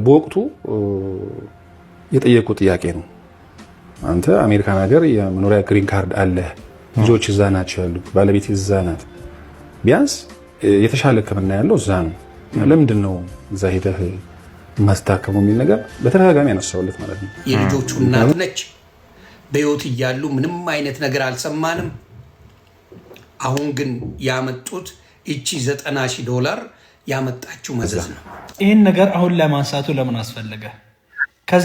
በወቅቱ የጠየቁ ጥያቄ ነው። አንተ አሜሪካን ሀገር የመኖሪያ ግሪን ካርድ አለ፣ ልጆች እዛ ናቸው ያሉት፣ ባለቤት እዛ ናት፣ ቢያንስ የተሻለ ሕክምና ያለው እዛ ነው፣ ለምንድን ነው እዛ ሄደህ ማስታከሙ የሚል ነገር በተደጋጋሚ ያነሳውለት ማለት ነው። የልጆቹ እናት ነች። በህይወት እያሉ ምንም አይነት ነገር አልሰማንም። አሁን ግን ያመጡት እቺ $90,000 ያመጣችው መዘዝ ነው። ይህን ነገር አሁን ለማንሳቱ ለምን አስፈለገ?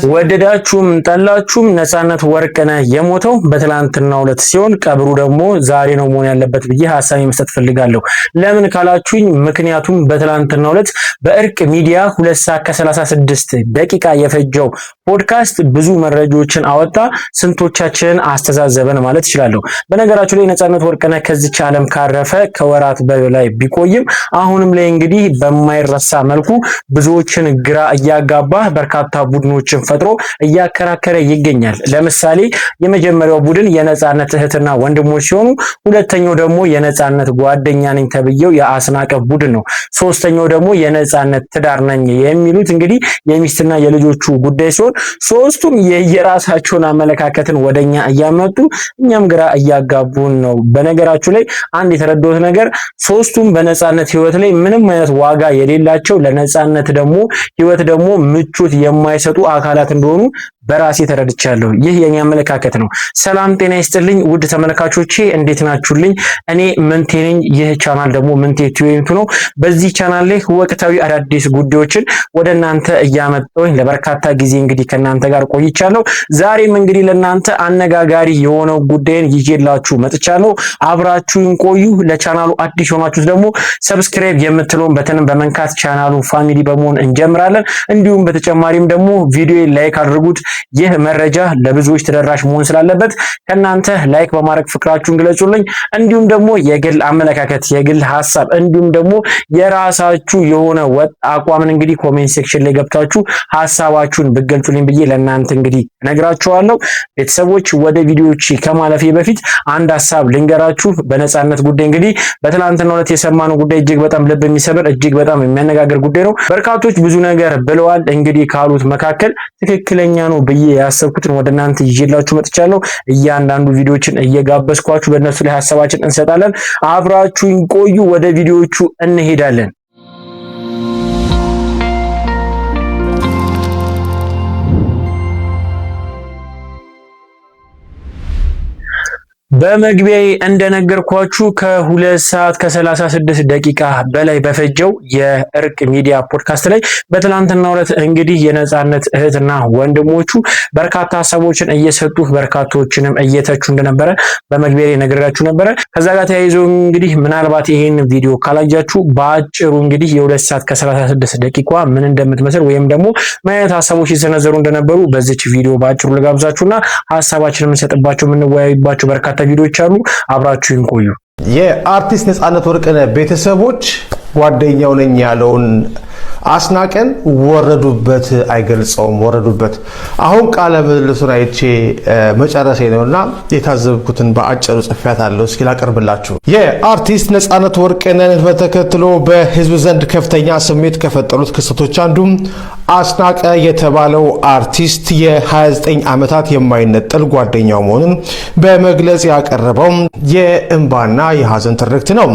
ወደዳችሁም ጠላችሁም ነፃነት ወርቅነህ የሞተው በትላንትናው ዕለት ሲሆን ቀብሩ ደግሞ ዛሬ ነው መሆን ያለበት ብዬ ሐሳብ መስጠት ፈልጋለሁ። ለምን ካላችሁኝ ምክንያቱም በትላንትናው ዕለት በእርቅ ሚዲያ 2 ሰዓት ከ36 ደቂቃ የፈጀው ፖድካስት ብዙ መረጃዎችን አወጣ፣ ስንቶቻችንን አስተዛዘበን ማለት እችላለሁ። በነገራችሁ ላይ ነፃነት ወርቅነህ ከዚች ዓለም ካረፈ ከወራት በላይ ቢቆይም አሁንም ላይ እንግዲህ በማይረሳ መልኩ ብዙዎችን ግራ እያጋባ በርካታ ቡድኖች ፈጥሮ እያከራከረ ይገኛል። ለምሳሌ የመጀመሪያው ቡድን የነፃነት እህትና ወንድሞች ሲሆኑ ሁለተኛው ደግሞ የነፃነት ጓደኛ ነኝ ተብየው የአስናቀ ቡድን ነው። ሶስተኛው ደግሞ የነፃነት ትዳር ነኝ የሚሉት እንግዲህ የሚስትና የልጆቹ ጉዳይ ሲሆን ሶስቱም የየራሳቸውን አመለካከትን ወደኛ እያመጡ እኛም ግራ እያጋቡን ነው። በነገራችሁ ላይ አንድ የተረዳሁት ነገር ሶስቱም በነፃነት ህይወት ላይ ምንም አይነት ዋጋ የሌላቸው ለነፃነት ደግሞ ህይወት ደግሞ ምቾት የማይሰጡ አካላት እንደሆኑ በራሴ ተረድቻለሁ። ይህ የኛ አመለካከት ነው። ሰላም ጤና ይስጥልኝ ውድ ተመልካቾቼ እንዴት ናችሁልኝ? እኔ ምንቴ ነኝ። ይህ ቻናል ደግሞ ምንቴ ቲዩብ ነው። በዚህ ቻናል ላይ ወቅታዊ አዳዲስ ጉዳዮችን ወደ እናንተ እያመጣሁኝ ለበርካታ ጊዜ እንግዲህ ከናንተ ጋር ቆይቻለሁ። ዛሬም እንግዲህ ለናንተ አነጋጋሪ የሆነው ጉዳይን ይዤላችሁ መጥቻለሁ። አብራችሁን ቆዩ። ለቻናሉ አዲስ ሆናችሁስ ደግሞ ሰብስክራይብ የምትለውን በተንም በመንካት ቻናሉ ፋሚሊ በመሆን እንጀምራለን። እንዲሁም በተጨማሪም ደግሞ ቪዲዮ ላይክ አድርጉት። ይህ መረጃ ለብዙዎች ተደራሽ መሆን ስላለበት ከናንተ ላይክ በማድረግ ፍቅራችሁን ግለጹልኝ። እንዲሁም ደግሞ የግል አመለካከት፣ የግል ሐሳብ እንዲሁም ደግሞ የራሳችሁ የሆነ ወጥ አቋምን እንግዲህ ኮሜንት ሴክሽን ላይ ገብታችሁ ሐሳባችሁን ብትገልጹልኝ ብዬ ለናንተ እንግዲህ ነግራችኋለሁ። ቤተሰቦች ወደ ቪዲዮዎች ከማለፌ በፊት አንድ ሐሳብ ልንገራችሁ። በነፃነት ጉዳይ እንግዲህ በትላንትናው ዕለት የሰማነው ጉዳይ እጅግ በጣም ልብ የሚሰብር እጅግ በጣም የሚያነጋግር ጉዳይ ነው። በርካቶች ብዙ ነገር ብለዋል። እንግዲህ ካሉት መካከል ትክክለኛ ነው ብዬ ያሰብኩትን ወደ እናንተ ይዤላችሁ መጥቻለሁ። እያንዳንዱ ቪዲዮዎችን እየጋበዝኳችሁ በእነሱ ላይ ሐሳባችን እንሰጣለን። አብራችሁን ቆዩ። ወደ ቪዲዮዎቹ እንሄዳለን። በመግቢያዬ እንደነገርኳችሁ ከ2 ሰዓት ከ36 ደቂቃ በላይ በፈጀው የእርቅ ሚዲያ ፖድካስት ላይ በትላንትናው ዕለት እንግዲህ የነፃነት እህትና ወንድሞቹ በርካታ ሀሳቦችን እየሰጡ በርካቶችንም እየተቹ እንደነበረ በመግቢያዬ ነግሬያችሁ ነበረ። ከዛ ጋር ተያይዞ እንግዲህ ምናልባት ይሄን ቪዲዮ ካላያችሁ በአጭሩ እንግዲህ የ2 ሰዓት ከ36 ደቂቃ ምን እንደምትመስል ወይም ደግሞ ምን አይነት ሀሳቦች ሲሰነዘሩ እንደነበሩ በዚች ቪዲዮ በአጭሩ ልጋብዛችሁና ሀሳባችንን የምንሰጥባቸው የምንወያይባቸው በርካታ ቪዲዮዎች አሉ። አብራችሁን ቆዩ። የአርቲስት ነፃነት ወርቅነህ ቤተሰቦች ጓደኛው ነኝ ያለውን አስናቀን ወረዱበት፣ አይገልጸውም ወረዱበት። አሁን ቃለ ምልልሱን አይቼ መጨረሴ ነውና የታዘብኩትን በአጭሩ ጽፌያታለሁ። እስኪ ላቀርብላችሁ። የአርቲስት ነፃነት ወርቅነህን በተከትሎ በህዝብ ዘንድ ከፍተኛ ስሜት ከፈጠሩት ክስተቶች አንዱ አስናቀ የተባለው አርቲስት የ29 ዓመታት የማይነጠል ጓደኛው መሆኑን በመግለጽ ያቀረበው የእንባና የሐዘን ትርክት ነው።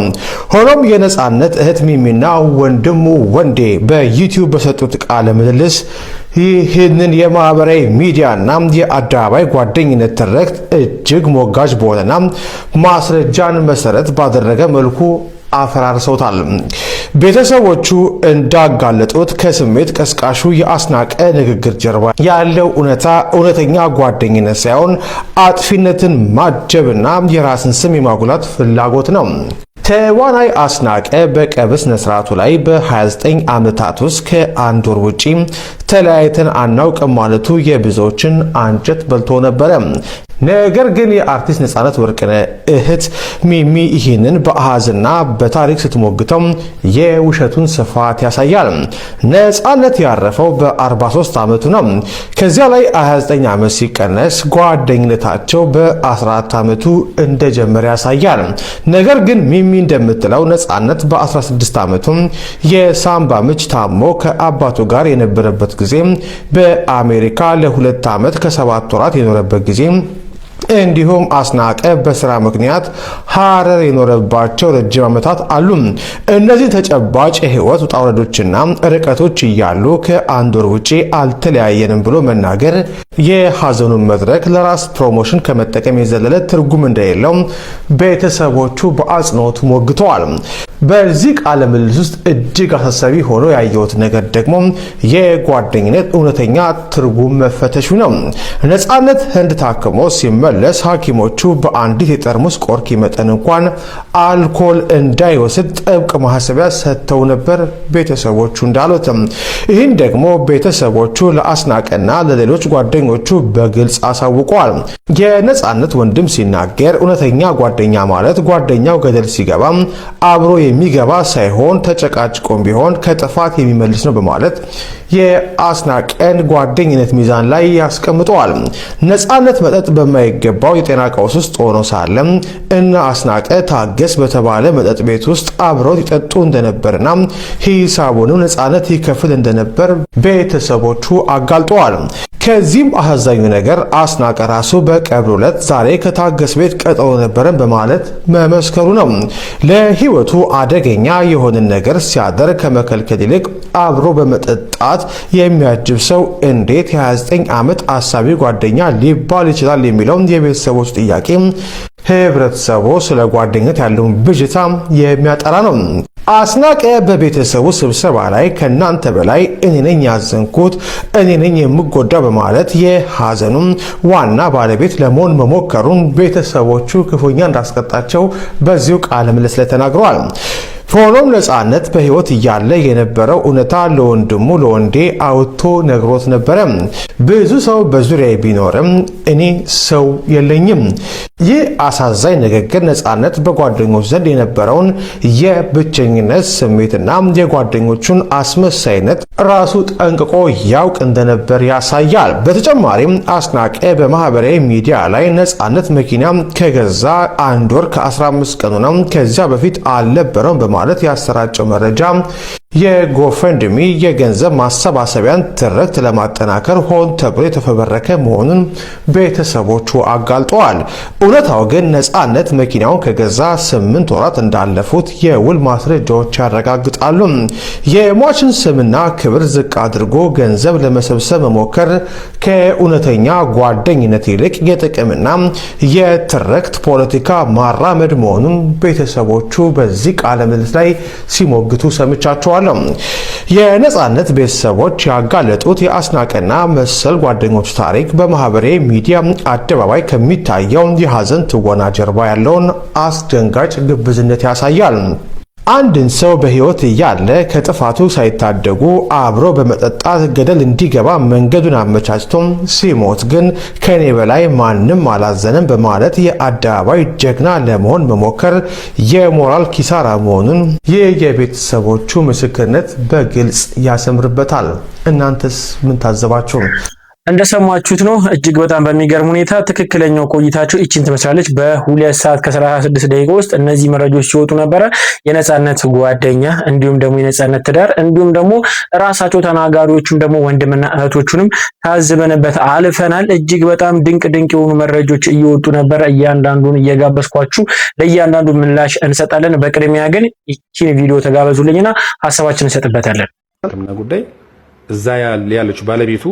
ሆኖም የነፃነት እህት ሚሚና ወንድሙ ወንዴ በዩቲዩብ በሰጡት ቃለ ምልልስ ይህንን የማህበራዊ ሚዲያና የአደባባይ ጓደኝነት ትርክት እጅግ ሞጋጅ በሆነና ማስረጃን መሰረት ባደረገ መልኩ አፈራርሰውታል። ቤተሰቦቹ እንዳጋለጡት ከስሜት ቀስቃሹ የአስናቀ ንግግር ጀርባ ያለው እውነተኛ ጓደኝነት ሳይሆን አጥፊነትን ማጀብና የራስን ስም የማጉላት ፍላጎት ነው። ተዋናይ አስናቀ በቀብር ስነ ስርዓቱ ላይ በ29 ዓመታት ውስጥ ከአንድ ወር ውጪ ተለያይተን አናውቅም ማለቱ የብዙዎችን አንጀት በልቶ ነበረ። ነገር ግን የአርቲስት ነፃነት ወርቅነህ እህት ሚሚ ይህንን በአሃዝና በታሪክ ስትሞግተው የውሸቱን ስፋት ያሳያል። ነፃነት ያረፈው በ43 ዓመቱ ነው። ከዚያ ላይ 29 ዓመት ሲቀነስ ጓደኝነታቸው በ14 ዓመቱ እንደጀመረ ያሳያል። ነገር ግን ሚሚ እንደምትለው ነፃነት በ16 ዓመቱ የሳምባ ምች ታሞ ከአባቱ ጋር የነበረበት ጊዜ በአሜሪካ ለ2 ዓመት ከ7 ወራት የኖረበት ጊዜ እንዲሁም አስናቀ በስራ ምክንያት ሐረር የኖረባቸው ረጅም ዓመታት አሉ። እነዚህ ተጨባጭ የህይወት ውጣ ውረዶችና ርቀቶች እያሉ ከአንድ ወር ውጪ አልተለያየንም ብሎ መናገር የሐዘኑን መድረክ ለራስ ፕሮሞሽን ከመጠቀም የዘለለ ትርጉም እንደሌለው ቤተሰቦቹ በአጽንኦት ሞግተዋል። በዚህ ቃለ ምልልስ ውስጥ እጅግ አሳሳቢ ሆኖ ያየሁት ነገር ደግሞ የጓደኝነት እውነተኛ ትርጉም መፈተሹ ነው። ነፃነት ህንድ ታክሞ ሲመለስ ሐኪሞቹ በአንዲት የጠርሙስ ቆርኪ መጠን እንኳን አልኮል እንዳይወስድ ጥብቅ ማሳሰቢያ ሰጥተው ነበር ቤተሰቦቹ እንዳሉት። ይህን ደግሞ ቤተሰቦቹ ለአስናቀና ለሌሎች ጓደኞቹ በግልጽ አሳውቀዋል። የነፃነት ወንድም ሲናገር እውነተኛ ጓደኛ ማለት ጓደኛው ገደል ሲገባ አብሮ የሚገባ ሳይሆን ተጨቃጭቆም ቢሆን ከጥፋት የሚመልስ ነው በማለት የአስናቀን ጓደኝነት ሚዛን ላይ ያስቀምጠዋል። ነፃነት መጠጥ በማይገባው የጤና ቀውስ ውስጥ ሆኖ ሳለ እና አስናቀ ታገስ በተባለ መጠጥ ቤት ውስጥ አብረው ይጠጡ እንደነበርና ሂሳቡንም ነፃነት ይከፍል እንደነበር ቤተሰቦቹ አጋልጠዋል። ከዚህም አሳዛኙ ነገር አስናቀ ራሱ በቀብሩ ዕለት ዛሬ ከታገስ ቤት ቀጠሮ ነበረን በማለት መመስከሩ ነው። ለህይወቱ አደገኛ የሆነን ነገር ሲያደርግ ከመከልከል ይልቅ አብሮ በመጠጣት የሚያጅብ ሰው እንዴት የ29 ዓመት አሳቢ ጓደኛ ሊባል ይችላል የሚለው የቤተሰቦች ጥያቄ ህብረተሰቡ ስለ ጓደኝነት ያለውን ብዥታ የሚያጠራ ነው። አስናቀ በቤተሰቡ ስብሰባ ላይ ከናንተ በላይ እኔ ነኝ ያዘንኩት፣ እኔ ነኝ የምጎዳው በማለት የሐዘኑ ዋና ባለቤት ለመሆን መሞከሩን ቤተሰቦቹ ክፉኛ እንዳስቀጣቸው በዚሁ ቃለ ምልልስ ላይ ተናግረዋል። ሆኖም ነፃነት በህይወት እያለ የነበረው እውነታ ለወንድሙ ለወንዴ አውጥቶ ነግሮት ነበረ። ብዙ ሰው በዙሪያ ቢኖርም እኔ ሰው የለኝም። ይህ አሳዛኝ ንግግር ነፃነት በጓደኞች ዘንድ የነበረውን የብቸኝነት ስሜትና የጓደኞቹን አስመሳይነት ራሱ ጠንቅቆ ያውቅ እንደነበር ያሳያል። በተጨማሪም አስናቀ በማህበራዊ ሚዲያ ላይ ነፃነት መኪና ከገዛ 1 ወር ከ15 ቀኑ ነው ከዚያ በፊት አልነበረም ማለት ያሰራጨው መረጃ የጎፈንድሚ የገንዘብ ማሰባሰቢያን ትርክት ለማጠናከር ሆን ተብሎ የተፈበረከ መሆኑን ቤተሰቦቹ አጋልጠዋል። እውነታው ግን ነፃነት መኪናውን ከገዛ 8 ወራት እንዳለፉት የውል ማስረጃዎች ያረጋግጣሉ። የሟችን ስምና ክብር ዝቅ አድርጎ ገንዘብ ለመሰብሰብ መሞከር ከእውነተኛ ጓደኝነት ይልቅ የጥቅምና የትርክት ፖለቲካ ማራመድ መሆኑን ቤተሰቦቹ በዚህ ቃለ ምልልስ ላይ ሲሞግቱ ሰምቻቸዋል። የነፃነት ቤተሰቦች ያጋለጡት የአስናቀና መሰል ጓደኞች ታሪክ በማህበራዊ ሚዲያ አደባባይ ከሚታየው የሐዘን ትወና ጀርባ ያለውን አስደንጋጭ ግብዝነት ያሳያል። አንድን ሰው በህይወት እያለ ከጥፋቱ ሳይታደጉ አብሮ በመጠጣት ገደል እንዲገባ መንገዱን አመቻችቶ ሲሞት ግን ከኔ በላይ ማንም አላዘነም በማለት የአደባባይ ጀግና ለመሆን መሞከር የሞራል ኪሳራ መሆኑን ይህ የቤተሰቦቹ ምስክርነት በግልጽ ያሰምርበታል። እናንተስ ምን ታዘባችሁ? እንደሰማችሁት ነው። እጅግ በጣም በሚገርም ሁኔታ ትክክለኛው ቆይታቸው ይችን ትመስላለች። በ2 ሰዓት ከ36 ደቂቃ ውስጥ እነዚህ መረጃዎች ሲወጡ ነበረ። የነፃነት ጓደኛ እንዲሁም ደግሞ የነፃነት ትዳር እንዲሁም ደግሞ ራሳቸው ተናጋሪዎቹም ደግሞ ወንድምና እህቶቹንም ታዝበንበት አልፈናል። እጅግ በጣም ድንቅ የሆኑ መረጃዎች እየወጡ ነበረ። እያንዳንዱን እየጋበዝኳችሁ ለእያንዳንዱ ምላሽ እንሰጣለን። በቅድሚያ ግን ይችን ቪዲዮ ተጋበዙልኝና ሀሳባችንን እንሰጥበታለን። ጉዳይ እዛ ያለችው ባለቤቱ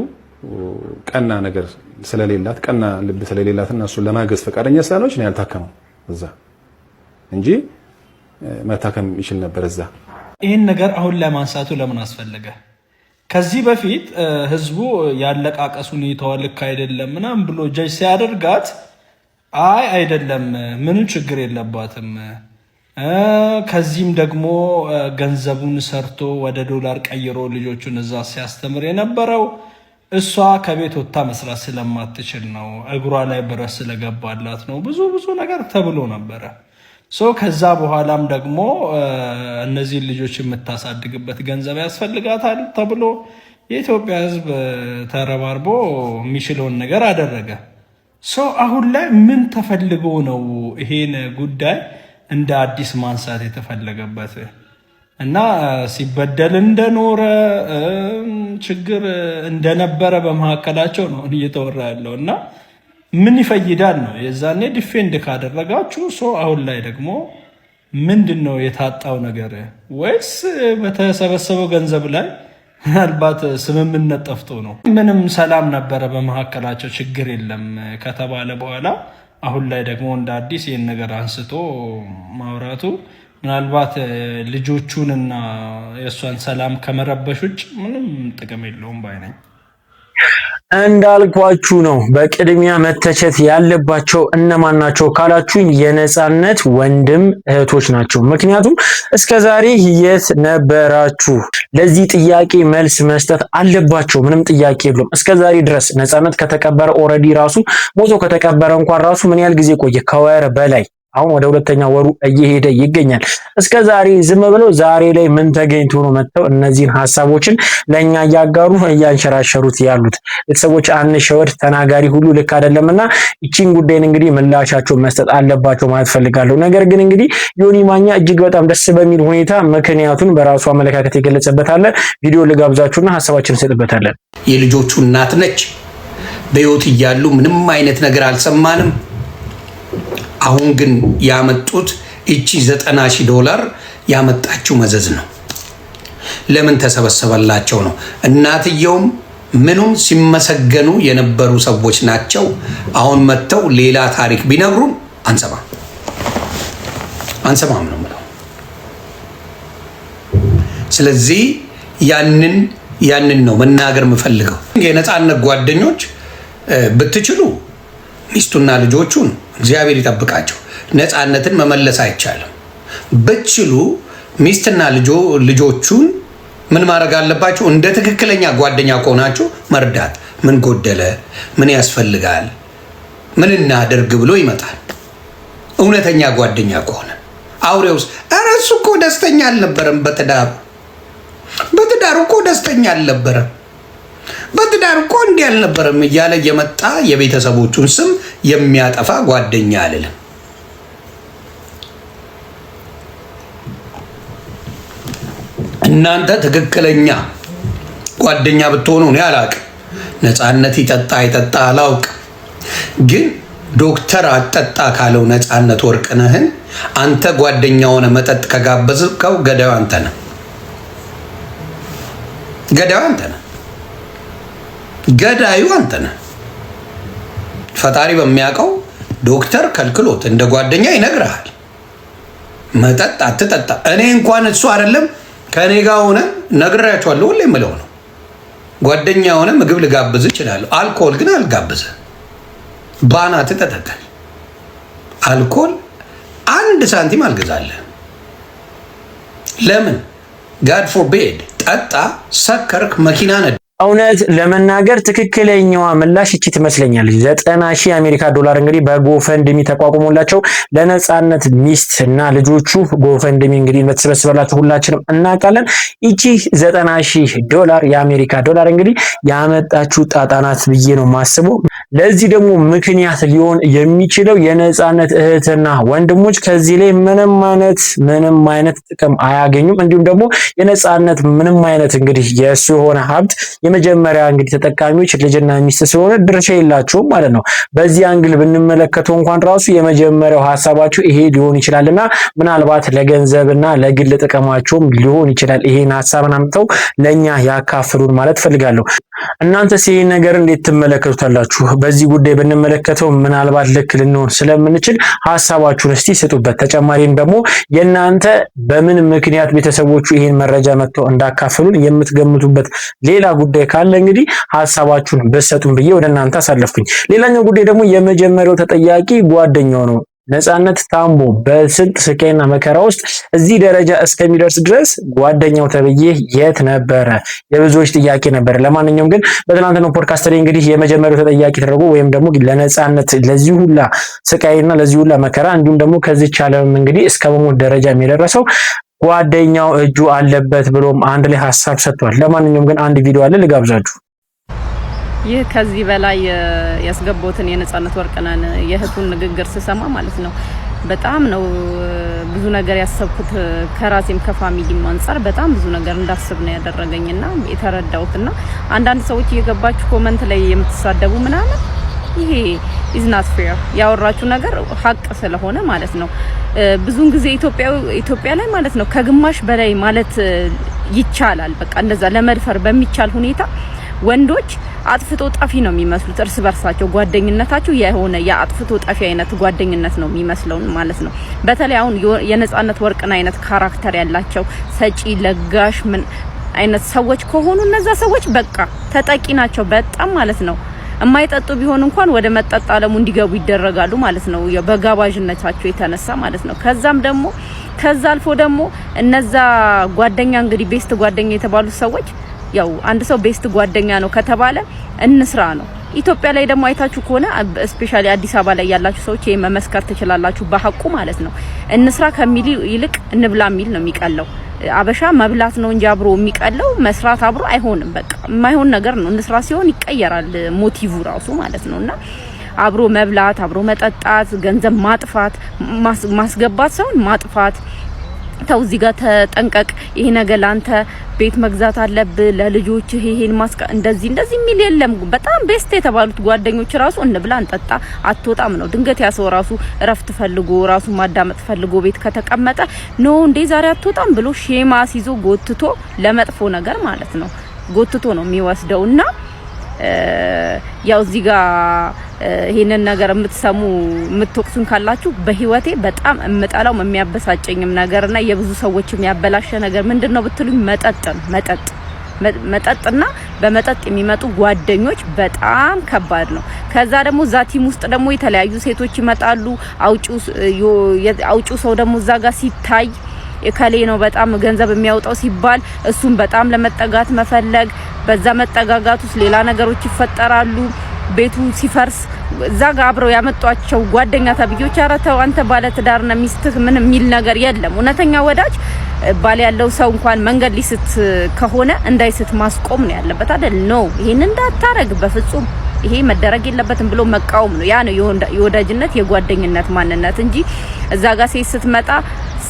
ቀና ነገር ስለሌላት ቀና ልብ ስለሌላት እና እሱን ለማገዝ ፈቃደኛ ስላልሆነች ነው ያልታከመው እዛ እንጂ መታከም ይችል ነበር እዛ። ይህን ነገር አሁን ለማንሳቱ ለምን አስፈለገ? ከዚህ በፊት ህዝቡ ያለቃቀስ ሁኔታዋ ልክ አይደለም ምናምን ብሎ ጀጅ ሲያደርጋት አይደለም ምንም ችግር የለባትም፣ ከዚህም ደግሞ ገንዘቡን ሰርቶ ወደ ዶላር ቀይሮ ልጆቹን እዛ ሲያስተምር የነበረው እሷ ከቤት ወጥታ መስራት ስለማትችል ነው፣ እግሯ ላይ ብረት ስለገባላት ነው፣ ብዙ ነገር ተብሎ ነበረ። ከዛ በኋላም ደግሞ እነዚህን ልጆች የምታሳድግበት ገንዘብ ያስፈልጋታል ተብሎ የኢትዮጵያ ሕዝብ ተረባርቦ የሚችለውን ነገር አደረገ። አሁን ላይ ምን ተፈልጎ ነው ይሄን ጉዳይ እንደ አዲስ ማንሳት የተፈለገበት? እና ሲበደል እንደኖረ ችግር እንደነበረ በመካከላቸው ነው እየተወራ ያለው። እና ምን ይፈይዳል ነው የዛኔ ዲፌንድ ካደረጋችሁ አሁን ላይ ደግሞ ምንድን ነው የታጣው ነገር? ወይስ በተሰበሰበው ገንዘብ ላይ ምናልባት ስምምነት ጠፍቶ ነው? ምንም ሰላም ነበረ በመካከላቸው ችግር የለም ከተባለ በኋላ አሁን ላይ ደግሞ እንደ አዲስ ይህን ነገር አንስቶ ማውራቱ ምናልባት ልጆቹንና የእሷን ሰላም ከመረበሽ ውጭ ምንም ጥቅም የለውም ባይ ነኝ። እንዳልኳችሁ ነው። በቅድሚያ መተቸት ያለባቸው እነማን ናቸው ካላችሁኝ የነጻነት ወንድም እህቶች ናቸው። ምክንያቱም እስከዛሬ የት ነበራችሁ? ለዚህ ጥያቄ መልስ መስጠት አለባቸው። ምንም ጥያቄ የለውም። እስከዛሬ ድረስ ነጻነት ከተቀበረ ኦልሬዲ ራሱ ሞቶ ከተቀበረ እንኳን ራሱ ምን ያህል ጊዜ ቆየ? ከወር በላይ አሁን ወደ ሁለተኛ ወሩ እየሄደ ይገኛል። እስከ ዛሬ ዝም ብለው ዛሬ ላይ ምን ተገኝቶ ነው መጥተው እነዚህን ሀሳቦችን ለኛ እያጋሩ እያንሸራሸሩት ያሉት? ቤተሰቦች አንሸወድ፣ ተናጋሪ ሁሉ ልክ አይደለምና እቺን ጉዳይን እንግዲህ ምላሻቸው መስጠት አለባቸው ማለት ፈልጋለሁ። ነገር ግን እንግዲህ ዮኒ ማኛ እጅግ በጣም ደስ በሚል ሁኔታ ምክንያቱን በራሱ አመለካከት የገለጸበት አለ። ቪዲዮ ልጋብዛችሁና ሀሳባችንን እንሰጥበታለን። የልጆቹ እናት ነች። በህይወት እያሉ ምንም አይነት ነገር አልሰማንም። አሁን ግን ያመጡት እቺ $90,000 ያመጣችው መዘዝ ነው። ለምን ተሰበሰበላቸው ነው። እናትየውም ምኑም ሲመሰገኑ የነበሩ ሰዎች ናቸው። አሁን መጥተው ሌላ ታሪክ ቢነግሩን አንሰማም ነው የምለው። ስለዚህ ያንን ነው መናገር የምፈልገው። የነፃነት ጓደኞች ብትችሉ ሚስቱና ልጆቹን እግዚአብሔር ይጠብቃቸው። ነፃነትን መመለስ አይቻልም። ብትችሉ ሚስትና ልጆቹን ምን ማድረግ አለባችሁ? እንደ ትክክለኛ ጓደኛ ከሆናችሁ መርዳት። ምን ጎደለ፣ ምን ያስፈልጋል፣ ምን እናደርግ ብሎ ይመጣል። እውነተኛ ጓደኛ ከሆነ አውሬውስ ኧረ እሱ እኮ ደስተኛ አልነበረም፣ በትዳሩ እኮ ደስተኛ አልነበረም፣ በትዳር እኮ እንዲህ አልነበረም እያለ የመጣ የቤተሰቦቹን ስም የሚያጠፋ ጓደኛ አልልም። እናንተ ትክክለኛ ጓደኛ ብትሆኑ እኔ አላውቅም። ነፃነት ይጠጣ አይጠጣ አላውቅም። ግን ዶክተር አጠጣ ካለው ነፃነት ወርቅነህን አንተ ጓደኛ ሆነ መጠጥ ከጋበዝከው ገዳዩ አንተ ነህ። ገዳዩ አንተ ነህ። ፈጣሪ በሚያውቀው ዶክተር ከልክሎት እንደ ጓደኛ ይነግርሃል። መጠጥ አትጠጣ። እኔ እንኳን እሱ አይደለም ከኔ ጋር ሆነ ነግሬያቸዋለሁ። ሁሌ የምለው ነው። ጓደኛ ሆነ ምግብ ልጋብዝ እችላለሁ። አልኮል ግን አልጋብዝህ። ባናት ተተከል። አልኮል 1 ሳንቲም አልገዛለህ። ለምን? ጋድ ፎርቤድ። ጠጣ፣ ሰከርክ፣ መኪና ነዳ። እውነት ለመናገር ትክክለኛዋ ምላሽ እቺ ትመስለኛለች። $90,000 የአሜሪካ ዶላር እንግዲህ በጎፈንድሚ ተቋቁሞላቸው ለነጻነት ሚስት እና ልጆቹ ጎፈንድሚ እንግዲህ በተሰበሰበላቸው ሁላችንም እናውቃለን። እቺ $90,000 የአሜሪካ ዶላር እንግዲህ ያመጣችው ጣጣናት ብዬ ነው ማስበው። ለዚህ ደግሞ ምክንያት ሊሆን የሚችለው የነጻነት እህትና ወንድሞች ከዚህ ላይ ምንም አይነት ጥቅም አያገኙም። እንዲሁም ደግሞ የነጻነት ምንም አይነት እንግዲህ የእሱ የሆነ ሀብት የመጀመሪያ እንግዲህ ተጠቃሚዎች ልጅና ሚስት ስለሆነ ድርሻ የላቸውም ማለት ነው። በዚህ አንግል ብንመለከተው እንኳን ራሱ የመጀመሪያው ሀሳባቸው ይሄ ሊሆን ይችላልና ምናልባት ለገንዘብና ለግል ጥቅማቸውም ሊሆን ይችላል ይሄን ሀሳብን አምጥተው ለኛ ያካፍሉን ማለት ፈልጋለሁ። እናንተስ ይሄን ነገር እንዴት ትመለከቱታላችሁ? በዚህ ጉዳይ ብንመለከተው ምናልባት ልክ ልንሆን ስለምንችል ሀሳባችሁን እስቲ ስጡበት። ተጨማሪም ደግሞ የእናንተ በምን ምክንያት ቤተሰቦቹ ይሄን መረጃ መጥተው እንዳካፍሉን የምትገምቱበት ሌላ ጉዳይ ካለ እንግዲህ ሀሳባችሁን በሰጡን ብዬ ወደ እናንተ አሳለፍኩኝ። ሌላኛው ጉዳይ ደግሞ የመጀመሪያው ተጠያቂ ጓደኛው ነው። ነፃነት ታምቦ በስንት ስቃይና መከራ ውስጥ እዚህ ደረጃ እስከሚደርስ ድረስ ጓደኛው ተብዬ የት ነበረ? የብዙዎች ጥያቄ ነበር። ለማንኛውም ግን በትናንትናው ፖድካስት ላይ እንግዲህ የመጀመሪያው ተጠያቂ ተደርጎ ወይም ደግሞ ለነፃነት ለዚህ ሁላ ስቃይና ለዚህ ሁላ መከራ እንዲሁም ደግሞ ከዚች ዓለም እንግዲህ እስከ መሞት ደረጃ የሚደረሰው ጓደኛው እጁ አለበት ብሎም አንድ ላይ ሀሳብ ሰጥቷል። ለማንኛውም ግን አንድ ቪዲዮ አለ ልጋብዛችሁ። ይህ ከዚህ በላይ ያስገባውትን የነፃነት ወርቅነህን የእህቱን ንግግር ስሰማ ማለት ነው በጣም ነው ብዙ ነገር ያሰብኩት። ከራሴም ከፋሚሊም አንፃር በጣም ብዙ ነገር እንዳስብ ነው ያደረገኝና የተረዳሁትና አንዳንድ ሰዎች እየገባችሁ ኮመንት ላይ የምትሳደቡ ምናምን ይሄ is not fair ያወራችሁ ነገር ሀቅ ስለሆነ ማለት ነው። ብዙን ጊዜ ኢትዮጵያ ላይ ማለት ነው ከግማሽ በላይ ማለት ይቻላል በቃ እንደዛ ለመድፈር በሚቻል ሁኔታ ወንዶች አጥፍቶ ጠፊ ነው የሚመስሉት እርስ በርሳቸው ጓደኝነታቸው የሆነ የአጥፍቶ ጠፊ አይነት ጓደኝነት ነው የሚመስለው ማለት ነው። በተለይ አሁን የነፃነት ወርቅነህ አይነት ካራክተር ያላቸው ሰጪ ለጋሽ ምን አይነት ሰዎች ከሆኑ እነዛ ሰዎች በቃ ተጠቂ ናቸው በጣም ማለት ነው። የማይጠጡ ቢሆን እንኳን ወደ መጠጥ ዓለሙ እንዲገቡ ይደረጋሉ ማለት ነው በጋባዥነታቸው የተነሳ ማለት ነው። ከዛም ደግሞ ከዛ አልፎ ደግሞ እነዛ ጓደኛ እንግዲህ ቤስት ጓደኛ የተባሉት ሰዎች ያው አንድ ሰው ቤስት ጓደኛ ነው ከተባለ እንስራ ነው። ኢትዮጵያ ላይ ደግሞ አይታችሁ ከሆነ ስፔሻሊ አዲስ አበባ ላይ ያላችሁ ሰዎች ይሄ መመስከር ትችላላችሁ በሐቁ ማለት ነው። እንስራ ከሚል ይልቅ እንብላ የሚል ነው የሚቀለው። አበሻ መብላት ነው እንጂ አብሮ የሚቀለው መስራት አብሮ አይሆንም። በቃ የማይሆን ነገር ነው። እንስራ ሲሆን ይቀየራል ሞቲቭ ራሱ ማለት ነውና አብሮ መብላት፣ አብሮ መጠጣት፣ ገንዘብ ማጥፋት ማስገባት ሳይሆን ማጥፋት ተው እዚህ ጋር ተጠንቀቅ፣ ይሄ ነገር ላንተ ቤት መግዛት አለብህ ለልጆች ይሄን እንደዚህ የሚል የለም። በጣም ቤስት የተባሉት ጓደኞች ራሱ እንብላ እንጠጣ አትወጣም ነው። ድንገት ያሰው ራሱ እረፍት ፈልጎ ራሱ ማዳመጥ ፈልጎ ቤት ከተቀመጠ ኖ እንዴ ዛሬ አትወጣም ብሎ ሼማ ሲዞ ጎትቶ ለመጥፎ ነገር ማለት ነው ጎትቶ ነው የሚወስደውና ያው እዚህ ጋር ይሄንን ነገር የምትሰሙ የምትወቅሱን ካላችሁ በህይወቴ በጣም እምጠላው የሚያበሳጨኝም ነገርና የብዙ ሰዎች የሚያበላሸ ነገር ምንድነው ብትሉኝ መጠጥና በመጠጥ የሚመጡ ጓደኞች በጣም ከባድ ነው። ከዛ ደግሞ እዛ ቲም ውስጥ ደግሞ የተለያዩ ሴቶች ይመጣሉ። አውጪው ሰው ደግሞ እዛ ጋር ሲታይ እከሌ ነው በጣም ገንዘብ የሚያወጣው ሲባል እሱን በጣም ለመጠጋት መፈለግ፣ በዛ መጠጋጋት ውስጥ ሌላ ነገሮች ይፈጠራሉ። ቤቱ ሲፈርስ እዛ ጋር አብረው ያመጧቸው ጓደኛ ተብዮች አረተው አንተ ባለ ትዳርና ሚስትህ ምን የሚል ነገር የለም። እውነተኛ ወዳጅ ባል ያለው ሰው እንኳን መንገድ ሊስት ከሆነ እንዳይስት ማስቆም ነው ያለበት አይደል? ነው ይሄን እንዳታረግ በፍጹም ይሄ መደረግ የለበትም ብሎ መቃወም ነው። ያ ነው የወዳጅነት የጓደኝነት ማንነት እንጂ እዛ ጋር ሴት ስትመጣ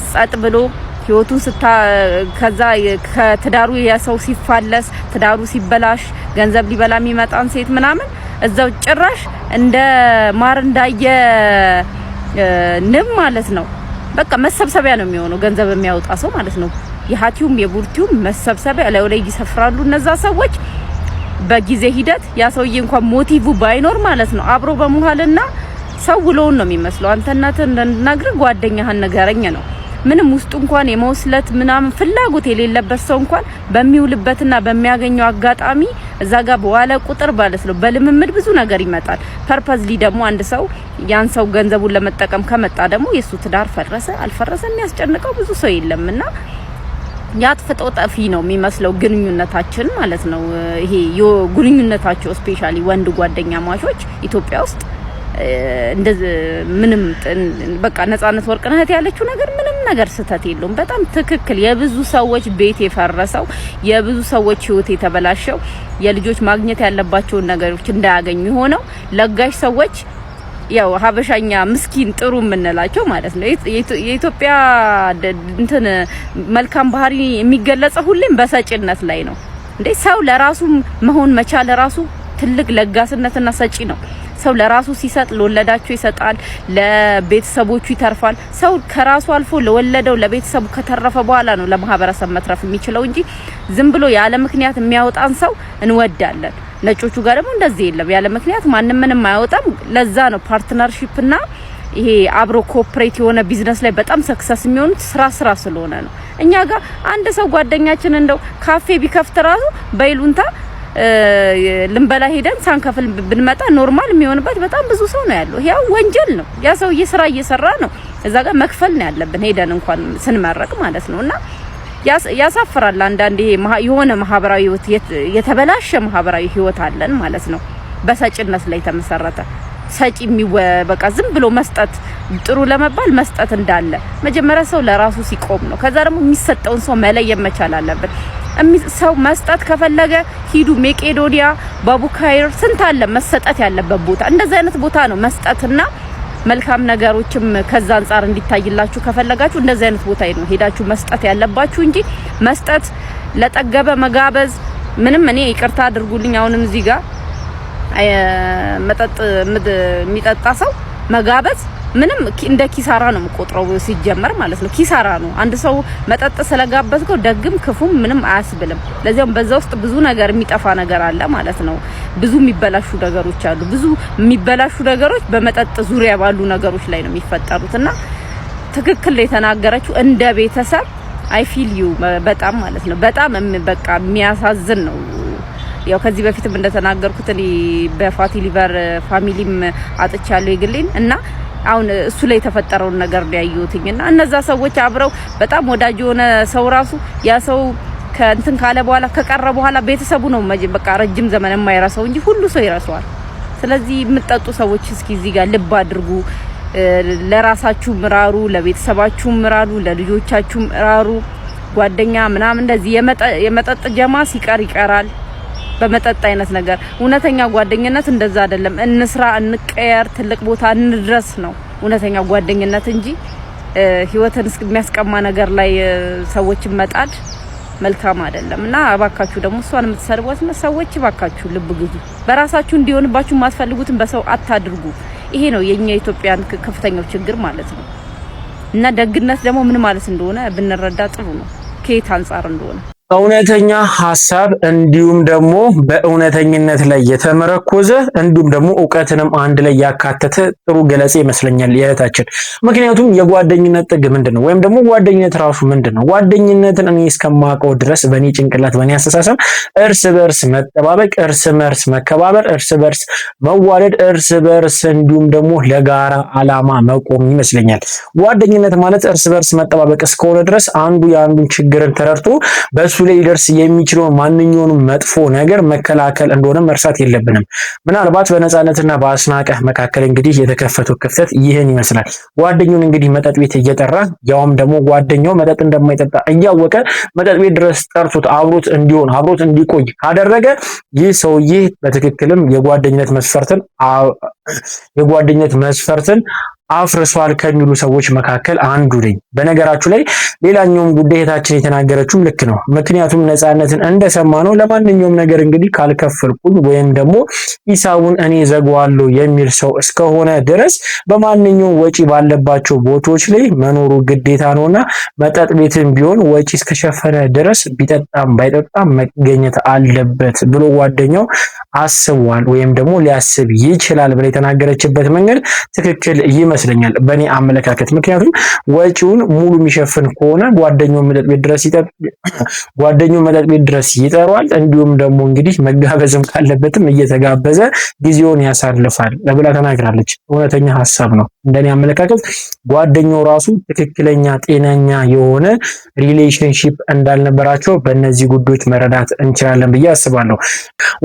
ጸጥ ብሎ ህይወቱን ከዛ ከትዳሩ ያሰው ሲፋለስ ትዳሩ ሲበላሽ ገንዘብ ሊበላ የሚመጣን ሴት ምናምን እዛው ጭራሽ እንደ ማር እንዳየ ንብ ማለት ነው። በቃ መሰብሰቢያ ነው የሚሆነው ገንዘብ የሚያወጣ ሰው ማለት ነው። የሃቲውም የቡርቲውም መሰብሰቢያ ላይ ይሰፍራሉ እነዛ ሰዎች። በጊዜ ሂደት ያ ሰውዬ እንኳን ሞቲቭ ባይኖር ማለት ነው አብሮ በመዋልና ሰው ውሎውን ነው የሚመስለው። አንተናተ እንደናግር ጓደኛህን ነገረኝ ነው ምንም ውስጡ እንኳን የመውስለት ምናምን ፍላጎት የሌለበት ሰው እንኳን በሚውልበትና በሚያገኘው አጋጣሚ እዛ ጋር በዋለ ቁጥር ማለት ነው በልምምድ ብዙ ነገር ይመጣል። ፐርፐዝሊ ደግሞ አንድ ሰው ያን ሰው ገንዘቡን ለመጠቀም ከመጣ ደግሞ የሱ ትዳር ፈረሰ አልፈረሰ የሚያስጨንቀው ብዙ ሰው የለምና ያጥፍጦ ጠፊ ነው የሚመስለው ግንኙነታችን ማለት ነው። ይሄ ግንኙነታቸው ስፔሻሊ ወንድ ጓደኛ ማቾች ኢትዮጵያ ውስጥ እንደዚህ ምንም በቃ ነፃነት ወርቅነህ ያለችው ነገር ምንም ነገር ስተት የለውም። በጣም ትክክል። የብዙ ሰዎች ቤት የፈረሰው የብዙ ሰዎች ህይወት የተበላሸው የልጆች ማግኘት ያለባቸውን ነገሮች እንዳያገኙ ሆነው ለጋሽ ሰዎች ያው ሀበሻኛ ምስኪን ጥሩ የምንላቸው ማለት ነው። የኢትዮጵያ እንትን መልካም ባህሪ የሚገለጸው ሁሌም በሰጪነት ላይ ነው። እንዴ ሰው ለራሱ መሆን መቻል ራሱ ትልቅ ለጋስነትና ሰጪ ነው። ሰው ለራሱ ሲሰጥ ለወለዳቸው ይሰጣል፣ ለቤተሰቦቹ ይተርፋል። ሰው ከራሱ አልፎ ለወለደው ለቤተሰቡ ከተረፈ በኋላ ነው ለማህበረሰብ መትረፍ የሚችለው እንጂ ዝም ብሎ ያለ ምክንያት የሚያወጣን ሰው እንወዳለን። ነጮቹ ጋር ደግሞ እንደዚህ የለም። ያለ ምክንያት ማንንም ምንም አያወጣም። ለዛ ነው ፓርትነርሺፕ እና ይሄ አብሮ ኮኦፕሬት የሆነ ቢዝነስ ላይ በጣም ሰክሰስ የሚሆኑት ስራ ስለሆነ ነው። እኛ ጋር አንድ ሰው ጓደኛችን እንደው ካፌ ቢከፍት ራሱ በይሉንታ ልንበላ ሄደን ሳንከፍል ብንመጣ ኖርማል የሚሆንበት በጣም ብዙ ሰው ነው ያለው። ያው ወንጀል ነው። ያ ሰውዬ ስራ እየሰራ ነው። እዛ ጋር መክፈል ነው ያለብን ሄደን እንኳን ስንመረቅ ማለት ነውና ያሳፍራል። አንዳንዴ የሆነ ማህበራዊ ህይወት የተበላሸ ማህበራዊ ህይወት አለን ማለት ነው። በሰጭነት ላይ ተመሰረተ ሰጪ በቃ ዝም ብሎ መስጠት ጥሩ ለመባል መስጠት እንዳለ መጀመሪያ ሰው ለራሱ ሲቆም ነው። ከዛ ደግሞ የሚሰጠውን ሰው መለየት መቻል አለበት። ሰው መስጠት ከፈለገ ሂዱ ሜቄዶኒያ፣ ባቡካይር ስንት አለ መሰጠት ያለበት ቦታ። እንደዚህ አይነት ቦታ ነው መስጠትና መልካም ነገሮችም ከዛ አንፃር እንዲታይላችሁ ከፈለጋችሁ እንደዚህ አይነት ቦታ ነው ሄዳችሁ መስጠት ያለባችሁ እንጂ መስጠት ለጠገበ መጋበዝ ምንም እኔ ይቅርታ አድርጉልኝ አሁንም እዚህ ጋር መጠጥ የሚጠጣ ሰው መጋበዝ ምንም እንደ ኪሳራ ነው የምቆጥረው ሲጀመር ማለት ነው። ኪሳራ ነው። አንድ ሰው መጠጥ ስለጋበዝከው ደግም ክፉም ምንም አያስብልም። ለዚያም በዛ ውስጥ ብዙ ነገር የሚጠፋ ነገር አለ ማለት ነው። ብዙ የሚበላሹ ነገሮች አሉ። ብዙ የሚበላሹ ነገሮች በመጠጥ ዙሪያ ባሉ ነገሮች ላይ ነው የሚፈጠሩትና ትክክል የተናገረችው እንደ ቤተሰብ አይ ፊል ዩ በጣም ማለት ነው። በጣም በቃ የሚያሳዝን ነው። ያው ከዚህ በፊትም እንደተናገርኩት እኔ በፋቲ ሊቨር ፋሚሊም አጥቻለሁ የግሌን እና አሁን እሱ ላይ የተፈጠረውን ነገር ነው ያዩትኝና እነዛ ሰዎች አብረው በጣም ወዳጅ የሆነ ሰው ራሱ ያ ሰው ከእንትን ካለ በኋላ ከቀረ በኋላ ቤተሰቡ ነው በቃ ረጅም ዘመን የማይረሳው እንጂ ሁሉ ሰው ይረሳዋል። ስለዚህ የምትጠጡ ሰዎች እስኪ እዚህ ጋር ልብ አድርጉ። ለራሳችሁ ምራሩ፣ ለቤተሰባችሁ ምራሩ፣ ለልጆቻችሁ ምራሩ። ጓደኛ ምናምን እንደዚህ የመጠጥ ጀማ ሲቀር ይቀራል በመጠጥ አይነት ነገር። እውነተኛ ጓደኝነት እንደዛ አይደለም። እንስራ፣ እንቀየር፣ ትልቅ ቦታ እንድረስ ነው እውነተኛ ጓደኝነት እንጂ ህይወትን የሚያስቀማ ነገር ላይ ሰዎችን መጣድ መልካም አይደለም። እና እባካችሁ ደግሞ እሷን የምትሰርቧት ሰዎች እባካችሁ ልብ ግዙ። በራሳችሁ እንዲሆንባችሁ የማትፈልጉትን በሰው አታድርጉ። ይሄ ነው የኛ ኢትዮጵያን ከፍተኛው ችግር ማለት ነው። እና ደግነት ደግሞ ምን ማለት እንደሆነ ብንረዳ ጥሩ ነው፣ ከየት አንፃር እንደሆነ እውነተኛ ሐሳብ እንዲሁም ደግሞ በእውነተኝነት ላይ የተመረኮዘ እንዲሁም ደግሞ ዕውቀትንም አንድ ላይ ያካተተ ጥሩ ገለጻ ይመስለኛል የእህታችን። ምክንያቱም የጓደኝነት ጥግ ምንድነው ወይም ደግሞ ጓደኝነት ራሱ ምንድነው? ጓደኝነትን እኔ እስከማውቀው ድረስ በእኔ ጭንቅላት በእኔ አስተሳሰብ እርስ በርስ መጠባበቅ፣ እርስ በርስ መከባበር፣ እርስ በርስ መዋደድ፣ እርስ በርስ እንዲሁም ደግሞ ለጋራ ዓላማ መቆም ይመስለኛል። ጓደኝነት ማለት እርስ በርስ መጠባበቅ እስከሆነ ድረስ አንዱ የአንዱን ችግርን ተረድቶ በሱ ላይ ሊደርስ የሚችለው ማንኛውንም መጥፎ ነገር መከላከል እንደሆነ መርሳት የለብንም። ምናልባት በነፃነትና በአስናቀህ መካከል እንግዲህ የተከፈተው ክፍተት ይህን ይመስላል። ጓደኛውን እንግዲህ መጠጥ ቤት እየጠራ ያውም ደግሞ ጓደኛው መጠጥ እንደማይጠጣ እያወቀ መጠጥ ቤት ድረስ ጠርቶት አብሮት እንዲሆን አብሮት እንዲቆይ ካደረገ ይህ ሰውዬ በትክክልም የጓደኝነት መስፈርትን አፍርሷል ከሚሉ ሰዎች መካከል አንዱ ነኝ። በነገራችሁ ላይ ሌላኛውም ጉዳይ እህታችን የተናገረችው ልክ ነው። ምክንያቱም ነፃነትን እንደሰማነው ለማንኛውም ነገር እንግዲህ ካልከፈልኩኝ ወይም ደግሞ ሂሳቡን እኔ ዘጋዋለሁ የሚል ሰው እስከሆነ ድረስ በማንኛውም ወጪ ባለባቸው ቦታዎች ላይ መኖሩ ግዴታ ነውና መጠጥ ቤትም ቢሆን ወጪ እስከሸፈነ ድረስ ቢጠጣም ባይጠጣም መገኘት አለበት ብሎ ጓደኛው አስቧል ወይም ደግሞ ሊያስብ ይችላል ብላ የተናገረችበት መንገድ ትክክል ይመስለኛል በእኔ አመለካከት። ምክንያቱም ወጪውን ሙሉ የሚሸፍን ከሆነ ጓደኛው መጠጥ ቤት ድረስ ይጠራዋል። እንዲሁም ደግሞ እንግዲህ መጋበዝም ካለበትም እየተጋበዘ ጊዜውን ያሳልፋል ብላ ተናግራለች። እውነተኛ ሐሳብ ነው። እንደኔ አመለካከት ጓደኛው ራሱ ትክክለኛ ጤነኛ የሆነ ሪሌሽንሺፕ እንዳልነበራቸው በእነዚህ ጉዳዮች መረዳት እንችላለን ብዬ አስባለሁ።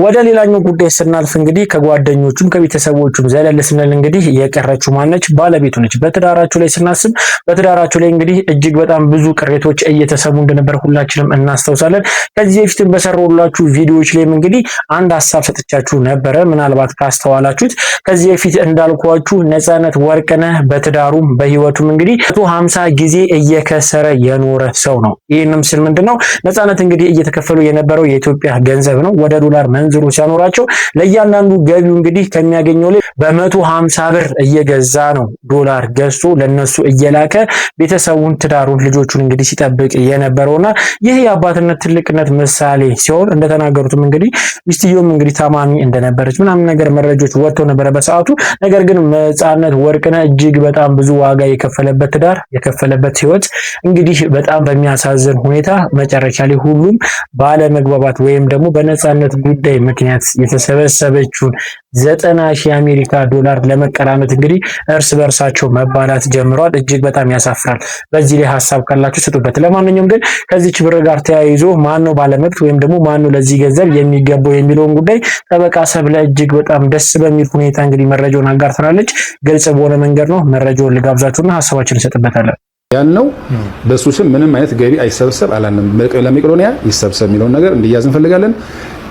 ወደ ሌላኛው ጉዳይ ስናልፍ እንግዲህ ከጓደኞቹም ከቤተሰቦቹም ዘለል ስንል እንግዲህ የቀረችው ማነች? ባለቤቱ ነች። በትዳራቸው ላይ ስናስብ በትዳራቸው ላይ እንግዲህ እጅግ በጣም ብዙ ቅሬቶች እየተሰሙ እንደነበር ሁላችንም እናስታውሳለን። ከዚህ በፊትም በሰራሁላችሁ ቪዲዮዎች ላይም እንግዲህ አንድ ሐሳብ ሰጥቻችሁ ነበረ። ምናልባት ካስተዋላችሁት ከዚህ በፊት እንዳልኳችሁ ነፃነት ወርቅነህ በትዳሩም በህይወቱም እንግዲህ 150 ጊዜ እየከሰረ የኖረ ሰው ነው። ይህንም ስል ምንድነው ነፃነት እንግዲህ እየተከፈሉ የነበረው የኢትዮጵያ ገንዘብ ነው። ወደ ዶላር መንዝሩ ሲያኖራቸው ለእያንዳንዱ ገቢው እንግዲህ ከሚያገኘው ላይ በ150 ብር እየገዛ ነው ዶላር ገዝቶ ለነሱ እየላከ ቤተሰቡን፣ ትዳሩን፣ ልጆቹን እንግዲህ ሲጠብቅ የነበረውና ይህ የአባትነት ትልቅነት ምሳሌ ሲሆን እንደተናገሩትም እንግዲህ ሚስትየውም እንግዲህ ታማሚ እንደነበረች ምናምን ነገር መረጃዎች ወጥቶ ነበረ በሰዓቱ። ነገር ግን ነፃነት ወርቅነህ እጅግ በጣም ብዙ ዋጋ የከፈለበት ትዳር የከፈለበት ህይወት እንግዲህ በጣም በሚያሳዝን ሁኔታ መጨረሻ ላይ ሁሉም ባለመግባባት ወይም ደግሞ በነፃነት ጉዳይ ምክንያት የተሰበሰበችውን 90,000 አሜሪካ ዶላር ለመቀራመት እንግዲህ እርስ በርሳቸው መባላት ጀምረዋል። እጅግ በጣም ያሳፍራል። በዚህ ላይ ሀሳብ ካላችሁ ስጡበት። ለማንኛውም ግን ከዚች ብር ጋር ተያይዞ ማን ነው ባለመብት ወይም ደግሞ ማን ነው ለዚህ ገንዘብ የሚገባው የሚለውን ጉዳይ ጠበቃ ሰብለ እጅግ በጣም ደስ በሚል ሁኔታ እንግዲህ መረጃውን አጋርተናለች። ግልጽ በሆነ መንገድ ነው። መረጃውን ልጋብዛችሁና ሀሳባችንን እንሰጥበታለን። ያልነው በሱ ስም ምንም አይነት ገቢ አይሰበሰብ አላለም። ለመቄዶንያ ይሰብሰብ የሚለውን ነገር እንዲያዝ እንፈልጋለን።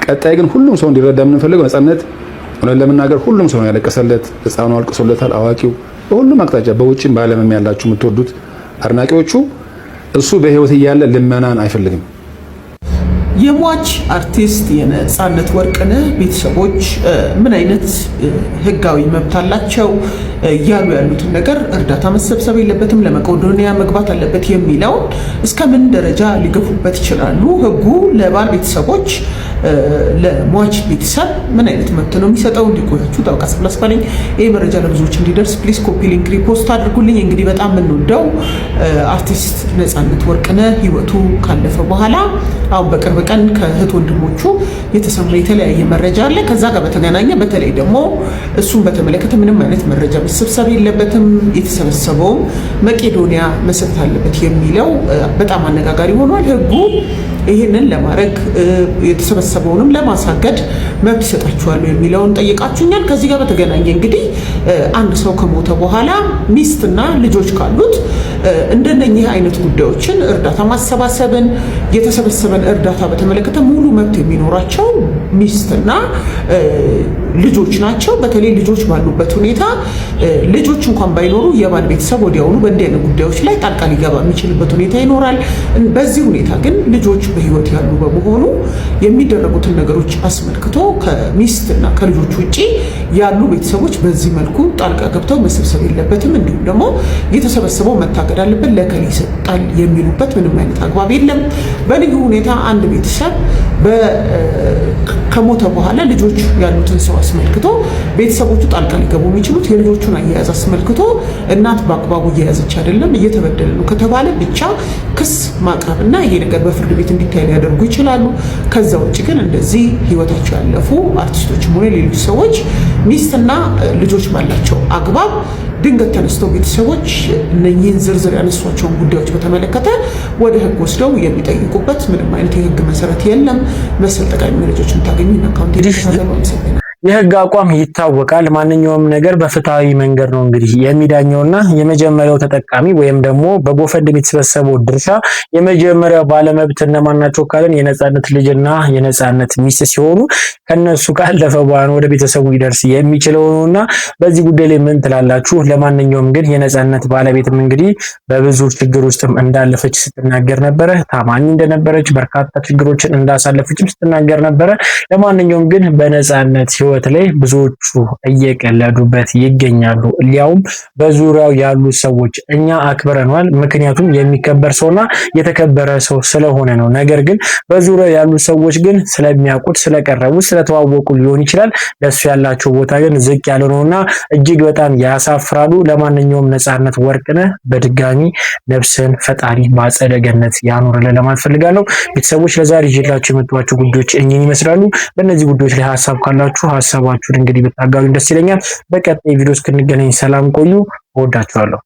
ቀጣይ ግን ሁሉም ሰው እንዲረዳ የምንፈልገው ነፃነት ሆነ ለመናገር ሁሉም ሰው ያለቀሰለት፣ ህፃኑ አልቅሶለታል፣ አዋቂው በሁሉም አቅጣጫ በውጭም በዓለምም ያላችሁ የምትወዱት አድናቂዎቹ እሱ በህይወት እያለ ልመናን አይፈልግም። የሟች አርቲስት የነፃነት ወርቅነህ ቤተሰቦች ምን አይነት ህጋዊ መብት አላቸው ያሉ ያሉትን ነገር እርዳታ መሰብሰብ የለበትም ለመቄዶንያ መግባት አለበት የሚለውን እስከ ምን ደረጃ ሊገፉበት ይችላሉ? ህጉ ለባል ቤተሰቦች ለሟች ቤተሰብ ምን አይነት መብት ነው የሚሰጠው? እንዲቆያችሁ ጠበቃ ሰብለ አስፋ ነኝ። ይህ መረጃ ለብዙዎች እንዲደርስ ፕሊስ ኮፒ ሊንክ ሪፖስት አድርጉልኝ። እንግዲህ በጣም የምንወደው አርቲስት ነፃነት ወርቅነህ ህይወቱ ካለፈ በኋላ አሁን በቅርብ ቀን ከእህት ወንድሞቹ የተሰማ የተለያየ መረጃ አለ። ከዛ ጋር በተገናኘ በተለይ ደግሞ እሱን በተመለከተ ምንም አይነት መረጃ መሰብሰብ የለበትም፣ የተሰበሰበውም መቄዶንያ መሰጠት አለበት የሚለው በጣም አነጋጋሪ ሆኗል። ህጉ ይህንን ለማድረግ የተሰበሰበውንም ለማሳገድ መብት ይሰጣችኋል የሚለውን ጠይቃችሁኛል። ከዚህ ጋር በተገናኘ እንግዲህ አንድ ሰው ከሞተ በኋላ ሚስትና ልጆች ካሉት እንደነኚህ አይነት ጉዳዮችን እርዳታ ማሰባሰብን የተሰበሰበን እርዳታ በተመለከተ ሙሉ መብት የሚኖራቸው ሚስትና ልጆች ናቸው። በተለይ ልጆች ባሉበት ሁኔታ ልጆች እንኳን ባይኖሩ የባል ቤተሰብ ወዲያውኑ በእንዲህ አይነት ጉዳዮች ላይ ጣልቃ ሊገባ የሚችልበት ሁኔታ ይኖራል። በዚህ ሁኔታ ግን ልጆች በህይወት ያሉ በመሆኑ የሚደረጉትን ነገሮች አስመልክቶ ከሚስትና ከልጆች ውጪ ያሉ ቤተሰቦች በዚህ መልኩ ጣልቃ ገብተው መሰብሰብ የለበትም፣ እንዲሁም ደግሞ የተሰበሰበው መታገድ አለበት፣ ለከሌ ይሰጣል የሚሉበት ምንም አይነት አግባብ የለም። በልዩ ሁኔታ አንድ ቤተሰብ ከሞተ በኋላ ልጆች ያሉትን ሰው አስመልክቶ ቤተሰቦቹ ጣልቃ ሊገቡ የሚችሉት የልጆቹን አያያዝ አስመልክቶ እናት በአግባቡ እየያዘች አይደለም እየተበደለ ነው ከተባለ ብቻ ክስ ማቅረብና ይሄ ነገር በፍርድ ቤት እንዲታይ ሊያደርጉ ይችላሉ። ከዛ ውጭ ግን እንደዚህ ህይወታቸው ያለፉ አርቲስቶችም ሆነ ሌሎች ሰዎች ሚስትና ልጆች ባላቸው አግባብ ድንገት ተነስተው ቤተሰቦች እነኚህን ዝርዝር ያነሷቸውን ጉዳዮች በተመለከተ ወደ ህግ ወስደው የሚጠይቁበት ምንም አይነት የህግ መሰረት የለም። መሰል ጠቃሚ መረጃዎችን ታገኙ አካውንት ይተሳሰሉ። የህግ አቋም ይታወቃል። ማንኛውም ነገር በፍትሃዊ መንገድ ነው እንግዲህ የሚዳኘውና የመጀመሪያው ተጠቃሚ ወይም ደግሞ በጎፈንድም የተሰበሰበው ድርሻ የመጀመሪያው ባለመብት እነማን ናቸው ካለን የነፃነት ልጅና የነፃነት ሚስት ሲሆኑ ከነሱ ካለፈ በኋላ ወደ ቤተሰቡ ሊደርስ የሚችለው ነውና በዚህ ጉዳይ ላይ ምን ትላላችሁ? ለማንኛውም ግን የነፃነት ባለቤትም እንግዲህ በብዙ ችግር ውስጥም እንዳለፈች ስትናገር ነበረ። ታማኝ እንደነበረች በርካታ ችግሮችን እንዳሳለፈችም ስትናገር ነበረ። ለማንኛውም ግን በነፃነት ህይወት ላይ ብዙዎቹ እየቀለዱበት ይገኛሉ። ሊያውም በዙሪያው ያሉ ሰዎች እኛ አክብረናል፣ ምክንያቱም የሚከበር ሰውና የተከበረ ሰው ስለሆነ ነው። ነገር ግን በዙሪያው ያሉ ሰዎች ግን ስለሚያውቁት ስለቀረቡ ስለተዋወቁ ሊሆን ይችላል ለሱ ያላቸው ቦታ ግን ዝቅ ያለ ነውና እጅግ በጣም ያሳፍራሉ። ለማንኛውም ነፃነት ወርቅነህ በድጋሚ ነፍስን ፈጣሪ በአጸደ ገነት ያኖርልን ለማለት ፈልጋለሁ። ቤተሰቦች ለዛሬ ይዤላችሁ የመጣኋቸው ጉዳዮች እኚህን ይመስላሉ። በእነዚህ ጉዳዮች ላይ ሀሳብ ካላችሁ ሀሳባችሁን እንግዲህ ብታጋሩኝ ደስ ይለኛል። በቀጣይ ቪዲዮ እስክንገናኝ ሰላም ቆዩ። እወዳችኋለሁ።